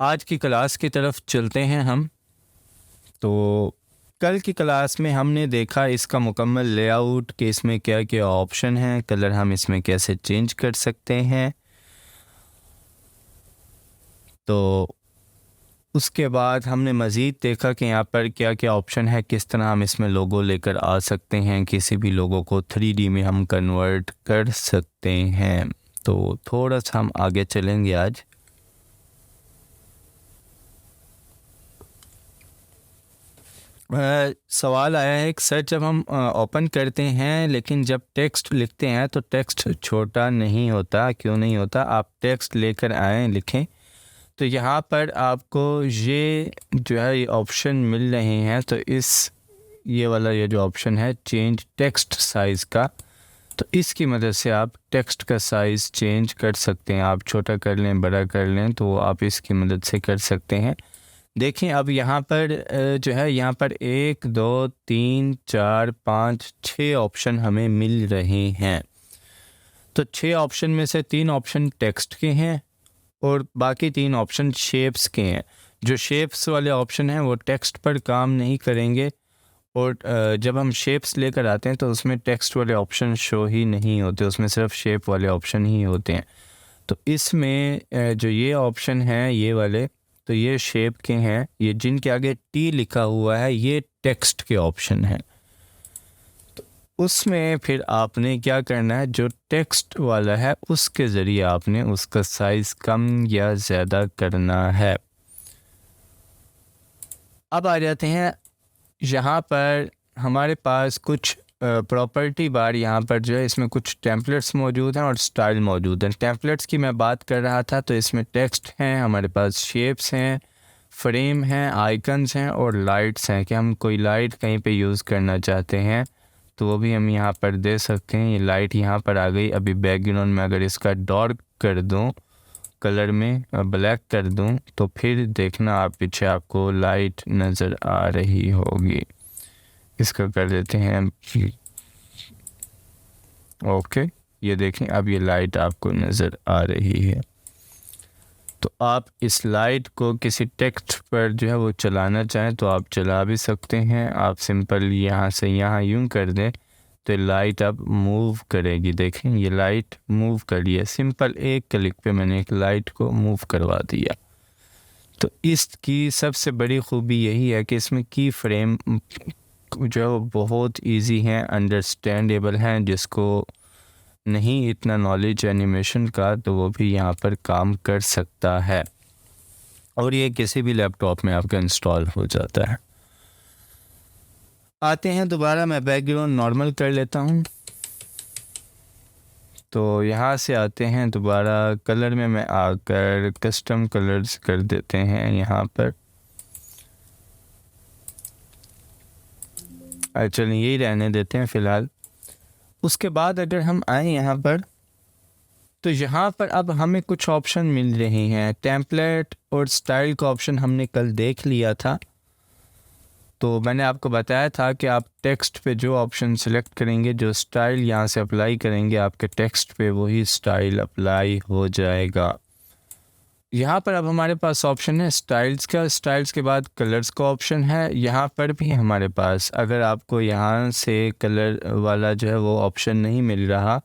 आज की क्लास की तरफ चलते हैं हम। तो कल की क्लास में हमने देखा इसका मुकम्मल लेआउट कि इसमें क्या क्या ऑप्शन हैं, कलर हम इसमें कैसे चेंज कर सकते हैं। तो उसके बाद हमने मज़ीद देखा कि यहाँ पर क्या क्या ऑप्शन है, किस तरह हम इसमें लोगो लेकर आ सकते हैं, किसी भी लोगो को 3D में हम कन्वर्ट कर सकते हैं। तो थोड़ा सा हम आगे चलेंगे आज। सवाल आया है कि सर जब हम ओपन करते हैं लेकिन जब टेक्स्ट लिखते हैं तो टेक्स्ट छोटा नहीं होता, क्यों नहीं होता? आप टेक्स्ट लेकर आएँ लिखें। तो यहाँ पर आपको ये जो है ये ऑप्शन मिल रहे हैं। तो ये वाला ये जो ऑप्शन है चेंज टेक्स्ट साइज़ का, तो इसकी मदद से आप टेक्स्ट का साइज़ चेंज कर सकते हैं। आप छोटा कर लें, बड़ा कर लें, तो आप इसकी मदद से कर सकते हैं। देखें अब यहाँ पर जो है यहाँ पर 1 2 3 4 5 6 ऑप्शन हमें मिल रहे हैं। तो 6 ऑप्शन में से 3 ऑप्शन टेक्स्ट के हैं और बाकी 3 ऑप्शन शेप्स के हैं। जो शेप्स वाले ऑप्शन हैं वो टेक्स्ट पर काम नहीं करेंगे और जब हम शेप्स लेकर आते हैं तो उसमें टेक्स्ट वाले ऑप्शन शो ही नहीं होते, उसमें सिर्फ शेप वाले ऑप्शन ही होते हैं। तो इसमें जो ये ऑप्शन हैं ये वाले, तो ये शेप के हैं, ये जिनके आगे टी लिखा हुआ है ये टेक्स्ट के ऑप्शन हैं। तो उसमें फिर आपने क्या करना है, जो टेक्स्ट वाला है उसके ज़रिए आपने उसका साइज़ कम या ज़्यादा करना है। अब आ जाते हैं यहाँ पर हमारे पास कुछ प्रॉपर्टी बार यहाँ पर जो है इसमें कुछ टेम्पलेट्स मौजूद हैं और स्टाइल मौजूद हैं। टेम्पलेट्स की मैं बात कर रहा था, तो इसमें टेक्स्ट हैं, हमारे पास शेप्स हैं, फ्रेम हैं, आइकन्स हैं और लाइट्स हैं कि हम कोई लाइट कहीं पे यूज़ करना चाहते हैं तो वो भी हम यहाँ पर दे सकते हैं। ये लाइट यहाँ पर आ गई। अभी बैकग्राउंड में अगर इसका डार्क कर दूँ, कलर में ब्लैक कर दूं, तो फिर देखना आप पीछे आपको लाइट नज़र आ रही होगी। इसका कर देते हैं ओके, ये देखें अब ये लाइट आपको नज़र आ रही है। तो आप इस लाइट को किसी टेक्स्ट पर जो है वो चलाना चाहें तो आप चला भी सकते हैं। आप सिंपल यहाँ से यहाँ यूं कर दें तो लाइट अब मूव करेगी। देखें ये लाइट मूव कर लिया, सिंपल एक क्लिक पे मैंने एक लाइट को मूव करवा दिया। तो इसकी सबसे बड़ी खूबी यही है कि इसमें की फ्रेम जो है वो बहुत इजी हैं, अंडरस्टैंडेबल हैं। जिसको नहीं इतना नॉलेज एनिमेशन का तो वो भी यहाँ पर काम कर सकता है और ये किसी भी लैपटॉप में आपका इंस्टॉल हो जाता है। आते हैं दोबारा, मैं बैकग्राउंड नॉर्मल कर लेता हूँ। तो यहाँ से आते हैं दोबारा कलर में, मैं आकर कस्टम कलर्स कर देते हैं यहाँ पर। चलिए यही रहने देते हैं फ़िलहाल। उसके बाद अगर हम आए यहाँ पर तो यहाँ पर अब हमें कुछ ऑप्शन मिल रहे हैं। टेम्पलेट और स्टाइल का ऑप्शन हमने कल देख लिया था। तो मैंने आपको बताया था कि आप टेक्स्ट पे जो ऑप्शन सेलेक्ट करेंगे, जो स्टाइल यहाँ से अप्लाई करेंगे, आपके टेक्स्ट पे वही स्टाइल अप्लाई हो जाएगा। यहाँ पर अब हमारे पास ऑप्शन है स्टाइल्स का। स्टाइल्स के बाद कलर्स का ऑप्शन है। यहाँ पर भी हमारे पास, अगर आपको यहाँ से कलर वाला जो है वो ऑप्शन नहीं मिल रहा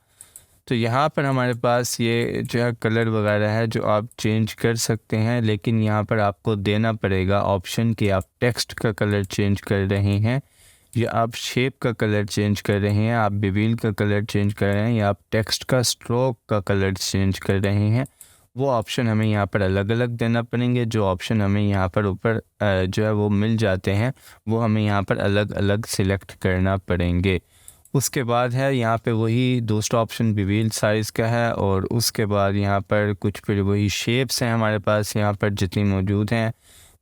तो यहाँ पर हमारे पास ये जो है कलर वगैरह है जो आप चेंज कर सकते हैं। लेकिन यहाँ पर आपको देना पड़ेगा ऑप्शन कि आप टेक्स्ट का कलर चेंज कर रहे हैं या आप शेप का कलर चेंज कर रहे हैं, आप बिविल का कलर चेंज कर रहे हैं या आप टेक्स्ट का स्ट्रोक का कलर चेंज कर रहे हैं। वो ऑप्शन हमें यहाँ पर अलग अलग देना पड़ेंगे। जो ऑप्शन हमें यहाँ पर ऊपर जो है वो मिल जाते हैं वो हमें यहाँ पर अलग अलग सिलेक्ट करना पड़ेंगे। उसके बाद है यहाँ पे वही दूसरा ऑप्शन बिविल साइज़ का है और उसके बाद यहाँ पर कुछ फिर वही शेप्स हैं हमारे पास यहाँ पर जितनी मौजूद हैं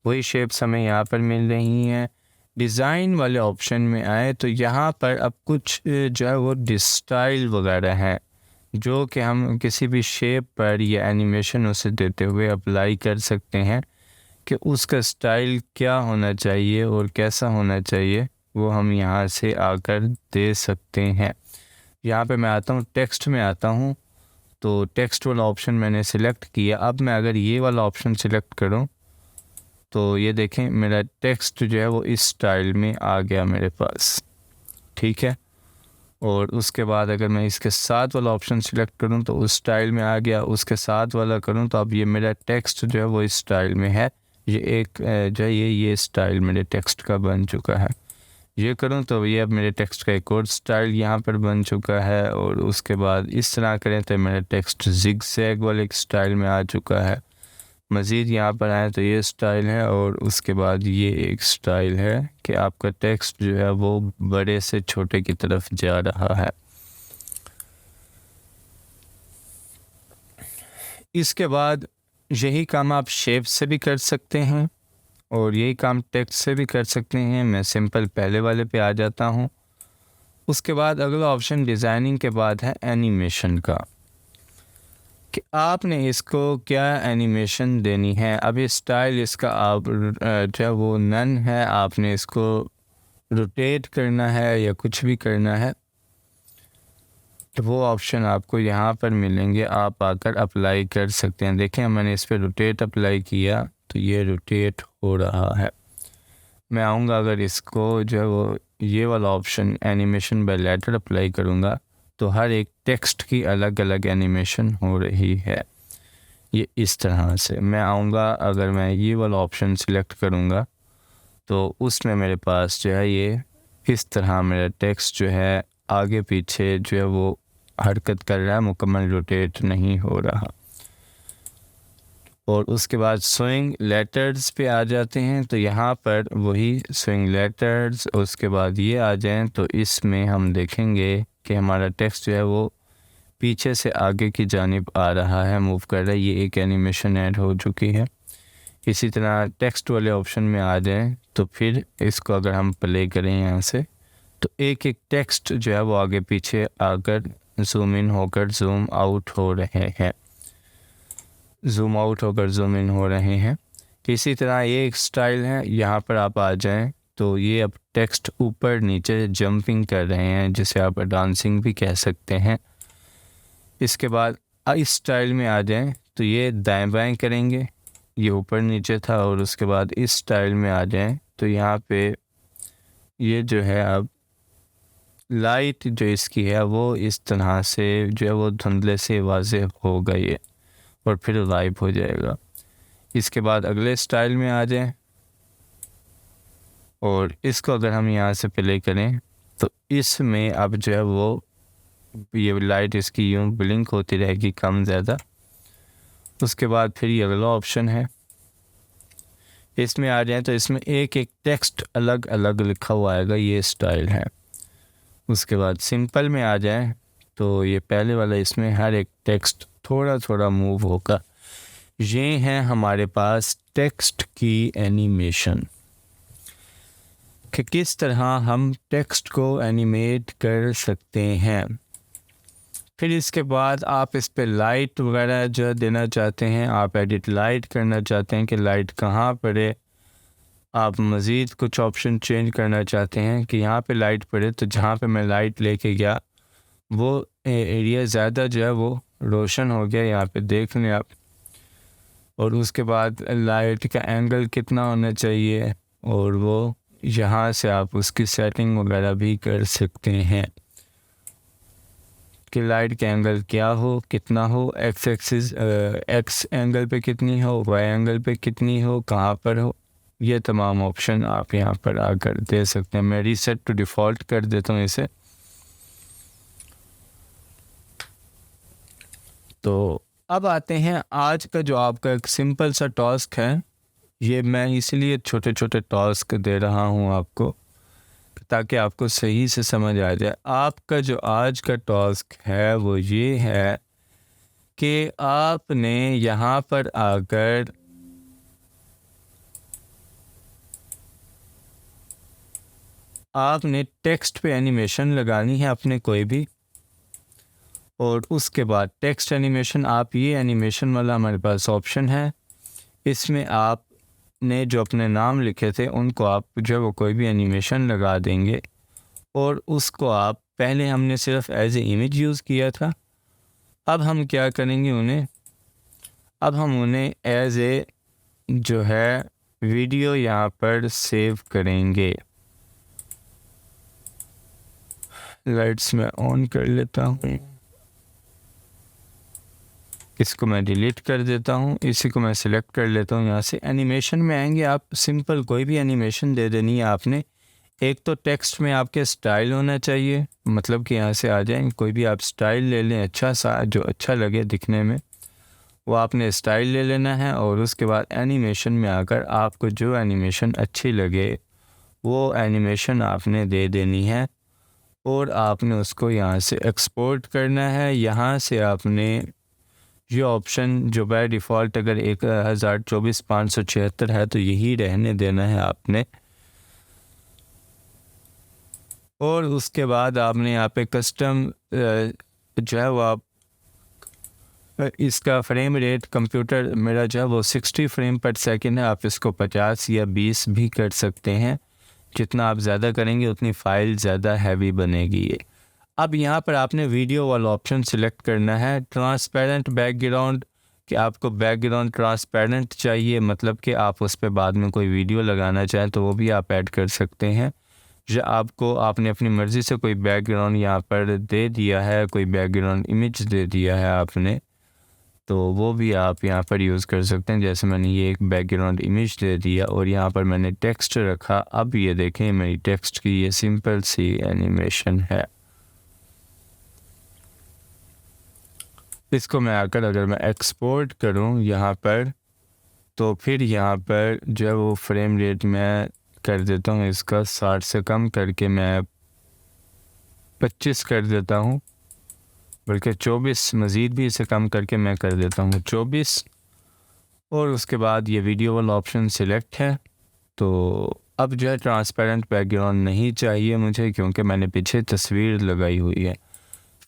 वही शेप्स हमें यहाँ पर मिल रही हैं। डिज़ाइन वाले ऑप्शन में आए तो यहाँ पर अब कुछ जो है वो स्टाइल वगैरह हैं जो कि हम किसी भी शेप पर या एनिमेशन उसे देते हुए अप्लाई कर सकते हैं कि उसका स्टाइल क्या होना चाहिए और कैसा होना चाहिए, वो हम यहाँ से आकर दे सकते हैं। यहाँ पे मैं आता हूँ, टेक्स्ट में आता हूँ तो टेक्स्ट वाला ऑप्शन मैंने सिलेक्ट किया। अब मैं अगर ये वाला ऑप्शन सिलेक्ट करूँ तो ये देखें मेरा टेक्स्ट जो है वो इस स्टाइल में आ गया मेरे पास, ठीक है। और उसके बाद अगर मैं इसके साथ वाला ऑप्शन सिलेक्ट करूं तो उस स्टाइल में आ गया, उसके साथ वाला करूं तो अब ये मेरा टेक्स्ट जो है वो इस स्टाइल में है। ये एक जो है ये स्टाइल मेरे टेक्स्ट का बन चुका है। ये करूं तो ये अब मेरे टेक्स्ट का एक और स्टाइल यहाँ पर बन चुका है। और उसके बाद इस तरह करें तो मेरा टेक्स्ट जिग जैग वाले एक स्टाइल में आ चुका है। मज़ीद यहाँ पर आए तो ये स्टाइल है, और उसके बाद ये एक स्टाइल है कि आपका टेक्स्ट जो है वो बड़े से छोटे की तरफ जा रहा है। इसके बाद यही काम आप शेप से भी कर सकते हैं और यही काम टेक्स्ट से भी कर सकते हैं। मैं सिंपल पहले वाले पे आ जाता हूँ। उसके बाद अगला ऑप्शन डिज़ाइनिंग के बाद है एनिमेशन का, कि आपने इसको क्या एनिमेशन देनी है। अब ये स्टाइल इसका आप जो है वो नन है, आपने इसको रोटेट करना है या कुछ भी करना है तो वो ऑप्शन आपको यहाँ पर मिलेंगे, आप आकर अप्लाई कर सकते हैं। देखें मैंने इस पर रोटेट अप्लाई किया तो ये रोटेट हो रहा है। मैं आऊँगा अगर इसको जो है वो ये वाला option animation by letter apply करूँगा तो हर एक टेक्स्ट की अलग अलग एनिमेशन हो रही है। ये इस तरह से मैं आऊँगा, अगर मैं ये वाला ऑप्शन सिलेक्ट करूँगा तो उसमें मेरे पास जो है ये इस तरह मेरा टेक्स्ट जो है आगे पीछे जो है वो हरकत कर रहा है, मुकम्मल रोटेट नहीं हो रहा। और उसके बाद स्विंग लेटर्स पे आ जाते हैं तो यहाँ पर वही स्विंग लेटर्स, उसके बाद ये आ जाएं तो इसमें हम देखेंगे कि हमारा टेक्स्ट जो है वो पीछे से आगे की जानिब आ रहा है, मूव कर रहा है। ये एक एनिमेशन ऐड हो चुकी है। इसी तरह टेक्स्ट वाले ऑप्शन में आ जाएं तो फिर इसको अगर हम प्ले करें यहाँ से तो एक एक टेक्स्ट जो है वो आगे पीछे आकर जूम इन होकर जूम आउट हो रहे हैं, जूम आउट होकर जूम इन हो रहे हैं। इसी तरह ये एक स्टाइल है। यहाँ पर आप आ जाएं तो ये अब टेक्स्ट ऊपर नीचे जंपिंग कर रहे हैं, जिसे आप डांसिंग भी कह सकते हैं। इसके बाद इस स्टाइल में आ जाएं तो ये दाएं बाएं करेंगे, ये ऊपर नीचे था। और उसके बाद इस स्टाइल में आ जाएं तो यहाँ पे ये जो है अब लाइट जो इसकी है वो इस तरह से जो है वो धुंधले से वाज़ेह हो गई है और फिर गायब हो जाएगा। इसके बाद अगले स्टाइल में आ जाएं और इसको अगर हम यहाँ से प्ले करें तो इसमें अब जो है वो ये लाइट इसकी यूँ ब्लिंक होती रहेगी कम ज़्यादा। उसके बाद फिर ये अगला ऑप्शन है, इसमें आ जाए तो इसमें एक एक टेक्स्ट अलग अलग लिखा हुआ आएगा, ये स्टाइल है। उसके बाद सिंपल में आ जाए तो ये पहले वाला, इसमें हर एक टेक्स्ट थोड़ा थोड़ा मूव होगा। ये है हमारे पास टेक्स्ट की एनिमेशन, कि किस तरह हम टेक्स्ट को एनिमेट कर सकते हैं। फिर इसके बाद आप इस पे लाइट वगैरह जो देना चाहते हैं, आप एडिट लाइट करना चाहते हैं कि लाइट कहाँ पड़े, आप मज़ीद कुछ ऑप्शन चेंज करना चाहते हैं कि यहाँ पे लाइट पड़े तो जहाँ पे मैं लाइट लेके गया वो एरिया ज़्यादा जो है वो रोशन हो गया, यहाँ पे देख लें आप। और उसके बाद लाइट का एंगल कितना होना चाहिए और वो यहाँ से आप उसकी सेटिंग वगैरह भी कर सकते हैं कि लाइट का एंगल क्या हो, कितना हो, एक्स एक्सिस एक्स एंगल पे कितनी हो, वाई एंगल पे कितनी हो, कहाँ पर हो। ये तमाम ऑप्शन आप यहाँ पर आकर दे सकते हैं। मैं रीसेट टू डिफ़ॉल्ट कर देता हूँ इसे। तो अब आते हैं आज का जो आपका एक सिंपल सा टास्क है। ये मैं इसलिए छोटे छोटे टास्क दे रहा हूँ आपको ताकि आपको सही से समझ आ जाए। आपका जो आज का टास्क है वो ये है कि आपने यहाँ पर आकर आपने टेक्स्ट पे एनिमेशन लगानी है अपने कोई भी। और उसके बाद टेक्स्ट एनिमेशन, आप ये एनिमेशन वाला हमारे पास ऑप्शन है, इसमें आपने जो अपने नाम लिखे थे उनको आप जो वो कोई भी एनिमेशन लगा देंगे। और उसको आप पहले हमने सिर्फ एज ए इमेज यूज़ किया था, अब हम क्या करेंगे उन्हें, अब हम उन्हें एज ए जो है वीडियो यहाँ पर सेव करेंगे। लाइट्स में ऑन कर लेता हूँ, इसको मैं डिलीट कर देता हूँ, इसी को मैं सिलेक्ट कर लेता हूँ। यहाँ से एनिमेशन में आएंगे, आप सिंपल कोई भी एनिमेशन दे देनी है आपने। एक तो टेक्स्ट में आपके स्टाइल होना चाहिए, मतलब कि यहाँ से आ जाएंगे, कोई भी आप स्टाइल ले लें अच्छा सा, जो अच्छा लगे दिखने में वो आपने स्टाइल ले लेना है। और उसके बाद एनिमेशन में आकर आपको जो एनिमेशन अच्छी लगे वो एनिमेशन आपने दे देनी है और आपने उसको यहाँ से एक्सपोर्ट करना है। यहाँ से आपने ये ऑप्शन जो बाय डिफ़ॉल्ट अगर 1024/576 है तो यही रहने देना है आपने। और उसके बाद आपने यहाँ पे कस्टम जो है वो आप इसका फ्रेम रेट कंप्यूटर मेरा जो है वो 60 फ्रेम पर सेकंड है, आप इसको 50 या 20 भी कर सकते हैं। जितना आप ज़्यादा करेंगे उतनी फ़ाइल ज़्यादा हैवी बनेगी ये। अब यहाँ पर आपने वीडियो वाला ऑप्शन सिलेक्ट करना है। ट्रांसपेरेंट बैकग्राउंड, कि आपको बैकग्राउंड ट्रांसपेरेंट चाहिए, मतलब कि आप उस पर बाद में कोई वीडियो लगाना चाहें तो वो भी आप ऐड कर सकते हैं। या आपको आपने अपनी मर्ज़ी से कोई बैकग्राउंड यहाँ पर दे दिया है, कोई बैकग्राउंड इमेज दे दिया है आपने, तो वो भी आप यहाँ पर यूज़ कर सकते हैं। जैसे मैंने ये एक बैकग्राउंड इमेज दे दिया और यहाँ पर मैंने टेक्स्ट रखा। अब ये देखें मेरी टेक्स्ट की ये सिंपल सी एनिमेशन है। इसको मैं आकर अगर मैं एक्सपोर्ट करूँ यहाँ पर, तो फिर यहाँ पर जो है वो फ्रेम रेट मैं कर देता हूँ इसका 60 से कम करके मैं 25 कर देता हूँ, बल्कि 24, मज़ीद भी इसे कम करके मैं कर देता हूँ 24। और उसके बाद ये वीडियो वाला ऑप्शन सिलेक्ट है। तो अब जो है ट्रांसपेरेंट बैकग्राउंड नहीं चाहिए मुझे, क्योंकि मैंने पीछे तस्वीर लगाई हुई है।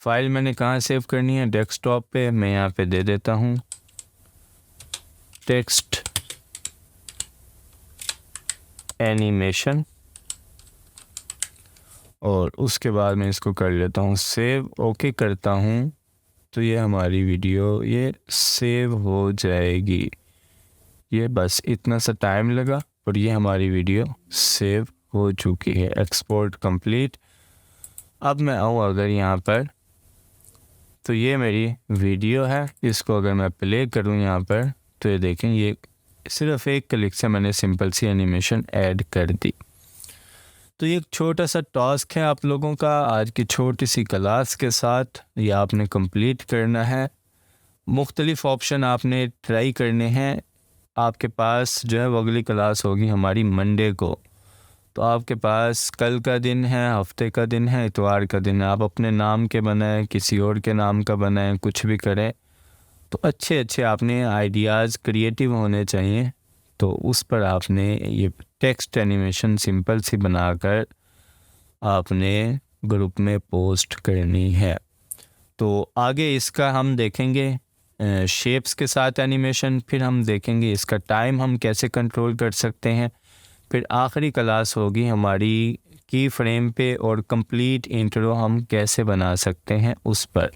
फ़ाइल मैंने कहाँ सेव करनी है, डेस्कटॉप पे। मैं यहाँ पे दे देता हूँ टेक्स्ट एनिमेशन और उसके बाद मैं इसको कर लेता हूँ सेव। ओके करता हूँ तो ये हमारी वीडियो ये सेव हो जाएगी। ये बस इतना सा टाइम लगा और ये हमारी वीडियो सेव हो चुकी है। Export complete. अब मैं आऊँ अगर यहाँ पर, तो ये मेरी वीडियो है। इसको अगर मैं प्ले करूँ यहाँ पर तो ये देखें, ये सिर्फ एक क्लिक से मैंने सिंपल सी एनिमेशन ऐड कर दी। तो ये एक छोटा सा टास्क है आप लोगों का आज की छोटी सी क्लास के साथ, ये आपने कंप्लीट करना है। मुख्तलिफ ऑप्शन आपने ट्राई करने हैं। आपके पास जो है वो अगली क्लास होगी हमारी मंडे को, तो आपके पास कल का दिन है, हफ्ते का दिन है, इतवार का दिन है। आप अपने नाम के बनाएं, किसी और के नाम का बनाएं, कुछ भी करें, तो अच्छे अच्छे आपने आइडियाज़ क्रिएटिव होने चाहिए। तो उस पर आपने ये टेक्स्ट एनिमेशन सिंपल सी बनाकर आपने ग्रुप में पोस्ट करनी है। तो आगे इसका हम देखेंगे शेप्स के साथ एनिमेशन, फिर हम देखेंगे इसका टाइम हम कैसे कंट्रोल कर सकते हैं, फिर आखिरी क्लास होगी हमारी की फ्रेम पे और कंप्लीट इंट्रो हम कैसे बना सकते हैं उस पर।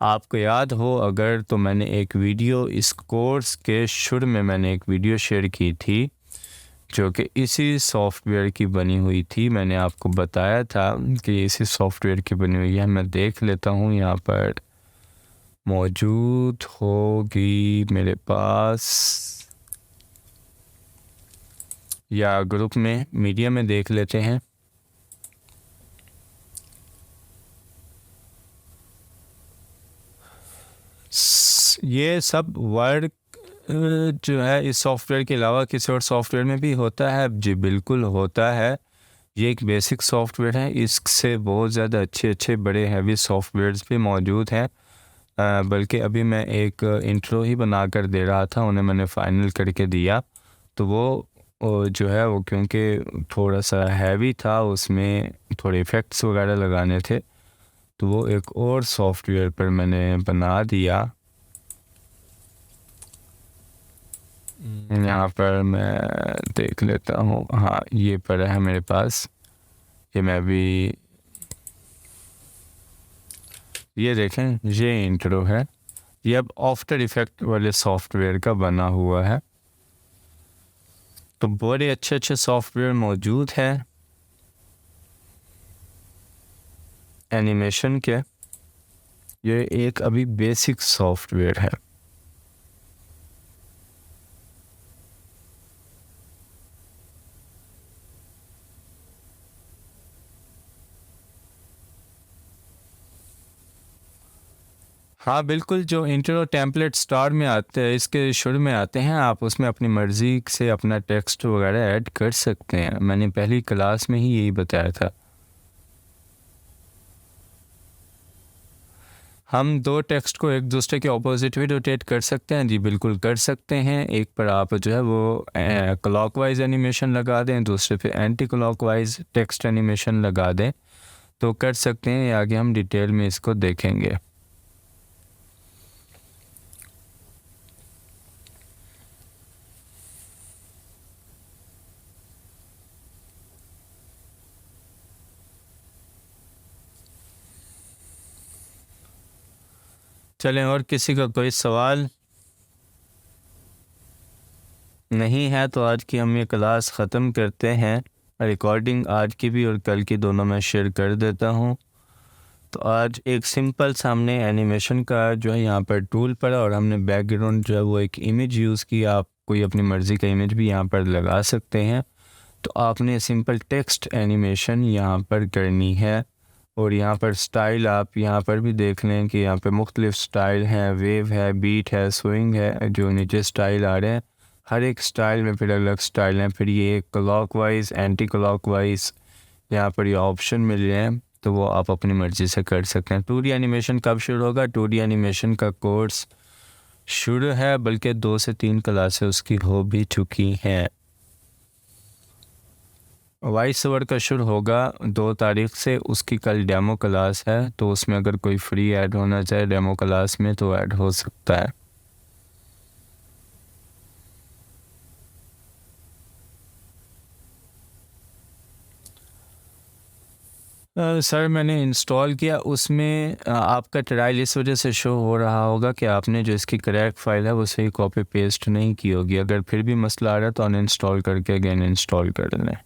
आपको याद हो अगर तो मैंने एक वीडियो इस कोर्स के शुरू में मैंने एक वीडियो शेयर की थी जो कि इसी सॉफ्टवेयर की बनी हुई थी। मैंने आपको बताया था कि इसी सॉफ्टवेयर की बनी हुई है। मैं देख लेता हूँ यहाँ पर मौजूद होगी मेरे पास, या ग्रुप में मीडिया में देख लेते हैं। ये सब वर्क जो है इस सॉफ्टवेयर के अलावा किसी और सॉफ्टवेयर में भी होता है? जी बिल्कुल होता है। ये एक बेसिक सॉफ्टवेयर है, इससे बहुत ज़्यादा अच्छे अच्छे बड़े हैवी सॉफ्टवेयर्स भी मौजूद हैं। बल्कि अभी मैं एक इंट्रो ही बना कर दे रहा था, उन्हें मैंने फ़ाइनल करके दिया। तो वो जो है वो क्योंकि थोड़ा सा हैवी था, उसमें थोड़े इफ़ेक्ट्स वगैरह लगाने थे, तो वो एक और सॉफ्टवेयर पर मैंने बना दिया। यहाँ पर मैं देख लेता हूँ, हाँ ये पर है मेरे पास। ये मैं भी ये देखें, ये इंट्रो है। ये अब आफ्टर इफ़ेक्ट वाले सॉफ्टवेयर का बना हुआ है। तो बड़े अच्छे अच्छे सॉफ्टवेयर मौजूद हैं एनिमेशन के। ये एक अभी बेसिक सॉफ्टवेयर है। हाँ बिल्कुल, जो इंट्रो और टेम्पलेट स्टार में आते हैं, इसके शुरू में आते हैं, आप उसमें अपनी मर्ज़ी से अपना टेक्स्ट वगैरह ऐड कर सकते हैं। मैंने पहली क्लास में ही यही बताया था। हम दो टेक्स्ट को एक दूसरे के ऑपोजिट भी रोटेट कर सकते हैं। जी बिल्कुल कर सकते हैं। एक पर आप जो है वो क्लॉकवाइज एनिमेशन लगा दें, दूसरे पे एंटी क्लॉकवाइज टेक्स्ट एनिमेशन लगा दें, तो कर सकते हैं। आगे हम डिटेल में इसको देखेंगे। चलें, और किसी का कोई सवाल नहीं है तो आज की हम ये क्लास ख़त्म करते हैं। रिकॉर्डिंग आज की भी और कल की दोनों मैं शेयर कर देता हूँ। तो आज एक सिंपल सा हमने एनिमेशन का जो है यहाँ पर टूल पढ़ा, और हमने बैकग्राउंड जो है वो एक इमेज यूज़ की। आप कोई अपनी मर्ज़ी का इमेज भी यहाँ पर लगा सकते हैं। तो आपने सिंपल टेक्स्ट एनिमेशन यहाँ पर करनी है। और यहाँ पर स्टाइल आप यहाँ पर भी देख लें कि यहाँ पे मुख्तलिफ़ स्टाइल हैं, वेव है, बीट है, स्विंग है, जो नीचे स्टाइल आ रहे हैं। हर एक स्टाइल में फिर अलग स्टाइल हैं। फिर ये क्लॉकवाइज, एंटी क्लॉकवाइज यहाँ पर ये ऑप्शन मिल रहे हैं, तो वो आप अपनी मर्ज़ी से कर सकते हैं। 2D एनिमेशन कब शुरू होगा? 2D एनिमेशन का कोर्स शुरू है, बल्कि 2 से 3 क्लासें उसकी हो भी चुकी हैं। वॉइस ओवर का शुरू होगा 2 तारीख से, उसकी कल डेमो क्लास है, तो उसमें अगर कोई फ्री ऐड होना चाहे डेमो क्लास में तो ऐड हो सकता है। सर मैंने इंस्टॉल किया, उसमें आपका ट्रायल इस वजह से शो हो रहा होगा कि आपने जो इसकी करेक्ट फाइल है वो सही कॉपी पेस्ट नहीं की होगी। अगर फिर भी मसला आ रहा है तो अनइंस्टॉल करके अगेन इंस्टॉल कर लें।